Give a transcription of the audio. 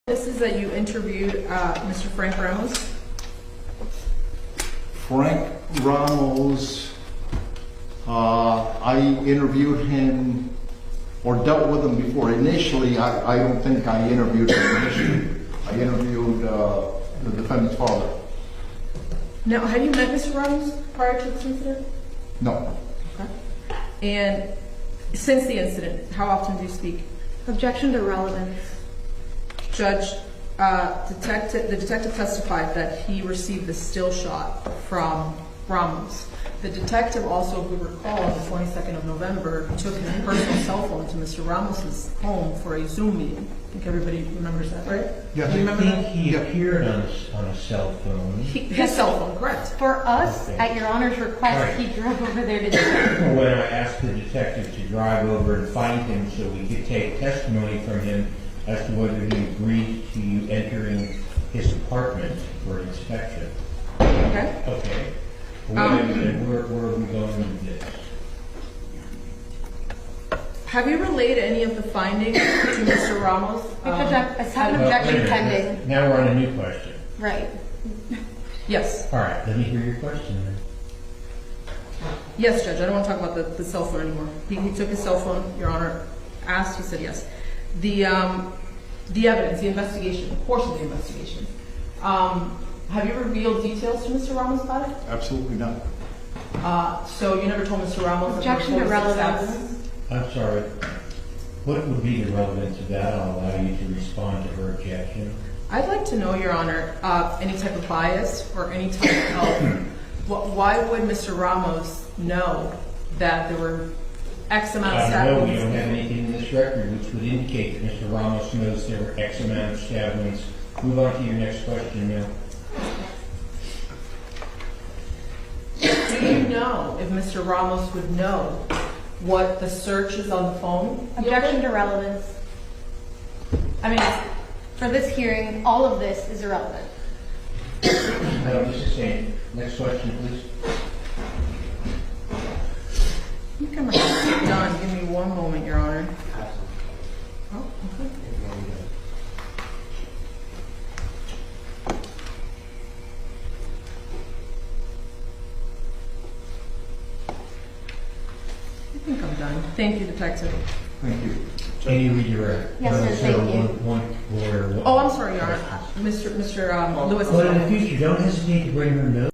This is that you interviewed Mr. Frank Ramos. Frank Ramos, I interviewed him or dealt with him before. Initially, I don't think I interviewed him initially. I interviewed the defendant's father. Now, have you met Mr. Ramos prior to this incident? No. Okay. And since the incident, how often do you speak? Objection to relevance. Judge, the detective testified that he received the still shot from Ramos. The detective also, if we recall, on the 22nd of November, took his personal cell phone to Mr. Ramos's home for a Zoom meeting. I think everybody remembers that, right? Yes. Do you remember that? He appeared on a cell phone. His cell phone, correct. For us, Okay. at Your Honor's request, Right. he drove over there to do that. When I asked the detective to drive over and find him so we could take testimony from him as to whether he agreed to you entering his apartment for inspection. Okay. Okay. Where are we going with this? Have you relayed any of the findings to Mr. Ramos? I have an Well, objection wait a minute. pending. Now we're on a new question. Right. Yes. All right, let me hear your question then. Yes, Judge. I don't want to talk about the cell phone anymore. He took his cell phone. Your Honor asked. He said yes. The evidence, the investigation, the course of the investigation. Have you revealed details to Mr. Ramos about it? Absolutely not. So you never told Mr. Ramos Objection to relevance. I'm sorry. What would be the relevance of that? I'll allow you to respond to her objection. I'd like to know, Your Honor, any type of bias or any type of why would Mr. Ramos know that there were X amount of I know we stabbings? don't have anything in this record which would indicate that Mr. Ramos knows there were X amount of stabbings. Move on to your next question now. Do you know if Mr. Ramos would know what the searches on the phone? Objection to relevance. I mean, for this hearing, all of this is irrelevant. No, just the same. Next question, please. I think I'm done. Give me one moment, Your Honor. Oh, okay. I think I'm done. Thank you, Detective. Thank you. Can you redirect? Yes, sir, thank you. One order. Oh, I'm sorry, Your Honor. Mr. Lewis. But in the future, don't hesitate to bring her notes.